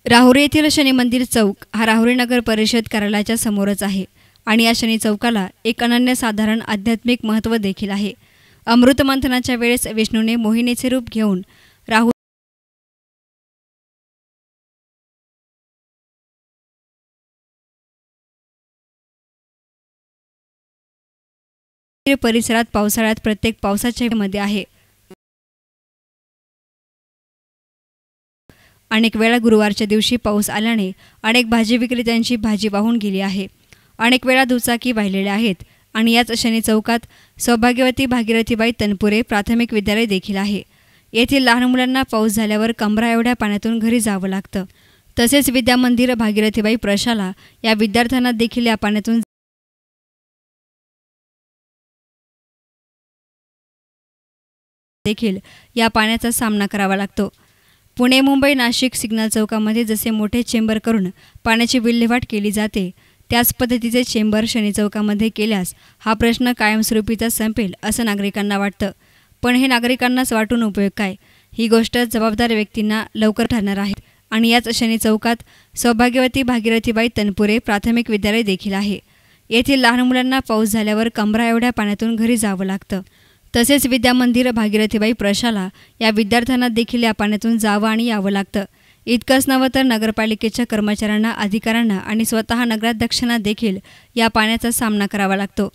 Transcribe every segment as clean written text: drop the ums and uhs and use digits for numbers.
राहुरी येथील शनी मंदिर चौक हा राहुरी नगर परिषद कार्यालयाच्या समोरच आहे आणि या शनी चौकाला एक अनन्यसाधारण आध्यात्मिक महत्त्व देखील आहे। अमृत मंथनाच्या वेळेस विष्णूने मोहिनीचे रूप घेऊन राहुरी परिसरात पावसाळ्यात प्रत्येक पावसाच्या मध्ये आहे। अनेक वेळा गुरुवारच्या दिवशी पाऊस आल्याने अनेक भाजी विक्रेत्यांची भाजी वाहून गेली आहे। अनेक वेळा दुचाकी वाहिलेल्या आहेत आणि याच शनी चौकात सौभाग्यवती भागीरथीबाई तनपुरे प्राथमिक विद्यालय देखील आहे। येथील लहान मुलांना पाऊस झाल्यावर कमरा एवढ्या पाण्यातून घरी जावं लागतं। तसेच विद्यामंदिर भागीरथीबाई प्रशाला या विद्यार्थ्यांना देखील या पाण्यातून या पाण्याचा सामना करावा लागतो। पुणे मुंबई नाशिक सिग्नल चौकामध्ये जसे मोठे चेंबर करून पाण्याची विल्हेवाट केली जाते त्याच पद्धतीचे चेंबर शनी चौकामध्ये केल्यास हा प्रश्न कायमस्वरूपीचा संपेल असं नागरिकांना वाटतं। पण हे नागरिकांनाच वाटून उपयोग काय? ही गोष्ट जबाबदार व्यक्तींना लवकर ठरणार आहे आणि याच शनी चौकात सौभाग्यवती भागीरथीबाई तनपुरे प्राथमिक विद्यालय देखील आहे। येथील लहान मुलांना पाऊस झाल्यावर कमरा एवढ्या पाण्यातून घरी जावं लागतं। तसेच विद्यामंदिर भागीरथीबाई प्रशाला या विद्यार्थ्यांना देखील या पाण्यातून जावं आणि यावं लागतं। इतकंच नव्हे तर नगरपालिकेच्या कर्मचाऱ्यांना अधिकाऱ्यांना आणि स्वतः नगराध्यक्षांना देखील या पाण्याचा सामना करावा लागतो।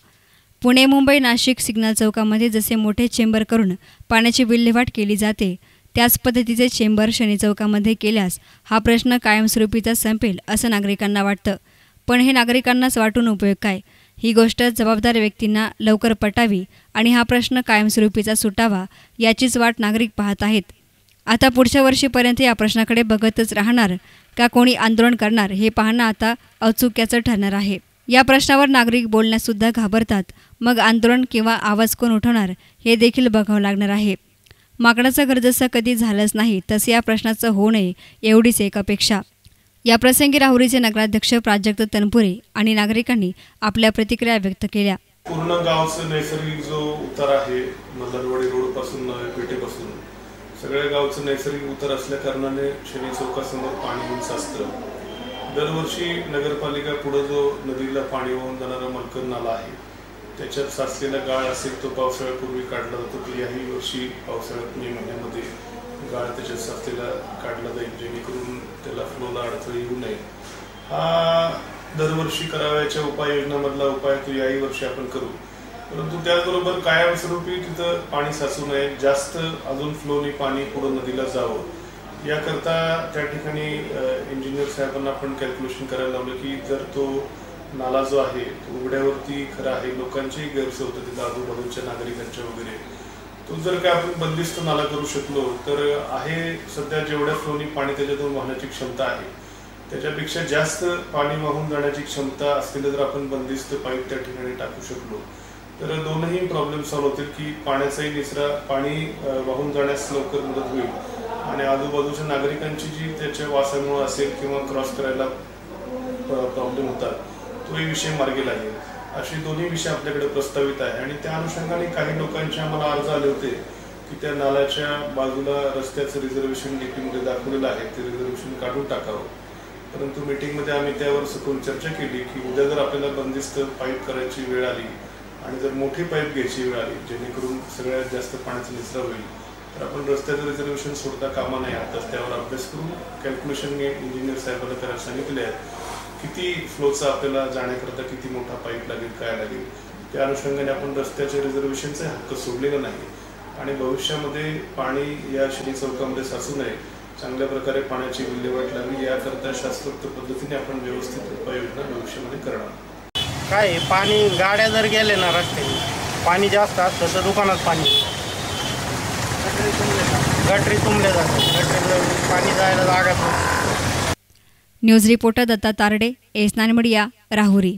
पुणे मुंबई नाशिक सिग्नल चौकामध्ये जसे मोठे चेंबर करून पाण्याची विल्हेवाट केली जाते त्याच पद्धतीचे चेंबर शनी चौकामध्ये केल्यास हा प्रश्न कायमस्वरूपीचा संपेल असं नागरिकांना वाटतं। पण हे नागरिकांनाच वाटून उपयोग काय? ही गोष्ट जबाबदार व्यक्तींना लवकर पटावी आणि हा प्रश्न कायमस्वरूपीचा सुटावा याचीच वाट नागरिक पाहत आहेत। आता पुढच्या वर्षीपर्यंत या प्रश्नाकडे बघतच राहणार का कोणी आंदोलन करणार हे पाहणं आता औत्सुक्याचं ठरणार आहे। या प्रश्नावर नागरिक बोलण्यास सुद्धा घाबरतात, मग आंदोलन किंवा आवाज कोण उठवणार हे देखील बघावं लागणार आहे। माकडाचं घर जसं कधी झालंच नाही तसं या प्रश्नाचं होऊ नये एवढीच एक अपेक्षा। या प्रसंगी राहुरीचे नगराध्यक्ष प्राजक्त तनपुरे आणि नागरिकांनी आपल्या प्रतिक्रिया व्यक्त केल्या। पूर्ण गावचं नैसर्गिक जो उतार आहे मल्हारवाडी रोड पासून पेठेपासून सगळ्या गावचं नैसर्गिक उतार असल्या कारणाने शनी चौकासमोर पाणी येऊन साचतं। दरवर्षी नगरपालिका पुढे जो नदीला पाणी वाहून जाणारा मलकड नाला आहे त्याच्यात साचलेला गाळ असेल तो पावसाळ्यापूर्वी काढला जातो। तर याही वर्षी पावसाळ्यात मे महिन्यामध्ये गाळ त्याच्यात साचलेला काढला जाईल जेणेकरून त्याला फ्लोला अडथळे येऊ नये। हा दरवर्षी करावयाच्या उपाययोजनामधला उपाय तो याही वर्षी आपण करू, परंतु त्याचबरोबर कायमस्वरूपी तिथं पाणी साचू नये, जास्त अजून फ्लोनी पाणी पुढे नदीला जावं याकरता त्या ठिकाणी इंजिनियर साहेबांना आपण कॅल्क्युलेशन करायला लावलं की जर तो नाला जो आहे तो उघड्यावरती खरा आहे, लोकांचीही गैरसोय होते तिथं आजूबाजूच्या नागरिकांच्या वगैरे, तो जर काय आपण बंदिस्त नाला करू शकलो तर आहे सध्या जेवढ्या फ्लोनी पाणी त्याच्यातून वाहण्याची क्षमता आहे त्याच्यापेक्षा जास्त पाणी वाहून जाण्याची क्षमता असलेलं जर आपण बंदिस्त पाईप त्या ठिकाणी टाकू शकलो तर दोनही प्रॉब्लेम सॉल्व्ह होतील की पाण्याचाही निचरा पाणी वाहून जाण्यास लवकर मदत होईल आणि आजूबाजूच्या नागरिकांची जी त्याच्या वासामुळे असेल किंवा क्रॉस करायला प्रॉब्लेम होतात तोही विषय मार्गी लागेल। अशी दोन्ही विषय आपल्याकडे प्रस्तावित आहे आणि त्या अनुषंगाने काही लोकांचे आम्हाला अर्ज आले होते की त्या नाल्याच्या बाजूला रस्त्याचं रिझर्वेशन डीपीमध्ये दाखवलेलं आहे ते रिझर्वेशन काढून टाकावं, परंतु मीटिंगमध्ये आम्ही त्यावर सखोल चर्चा केली की उद्या जर आपल्याला बंदिस्त पाईप करायची वेळ आली आणि जर मोठी पाईप घ्यायची वेळ आली जेणेकरून सगळ्यात जास्त पाण्याचा निचरा होईल तर आपण रस्त्याचं रिझर्वेशन सोडता कामा नाही। आताच त्यावर अभ्यास करून कॅल्क्युलेशन मी इंजिनियर साहेबांना करायला सांगितले आहे किती फ्लोचा आपल्याला जाण्याकरता किती मोठा पाईप लागेल काय लागेल, त्या अनुषंगाने आपण रस्त्याच्या रिझर्वेशनचे हक्क सोडलेला नाही आणि भविष्यामध्ये पाणी या शनी चौकामध्ये साचू नये, चांगल्या प्रकारे पाण्याची विल्हेवाट लावी याकरता शास्त्रोक्त पद्धतीने आपण व्यवस्थित उपाययोजना भविष्यामध्ये करणार। काय पाणी गाड्या जर गेले ना रस्त्याने पाणी जास्त असतं तर दुकानात पाणी गटरी तुंबले जातात, गटरी पाणी जायला जागा। न्यूज रिपोर्टर दत्ता तारडे, एस9 मीडिया, राहुरी।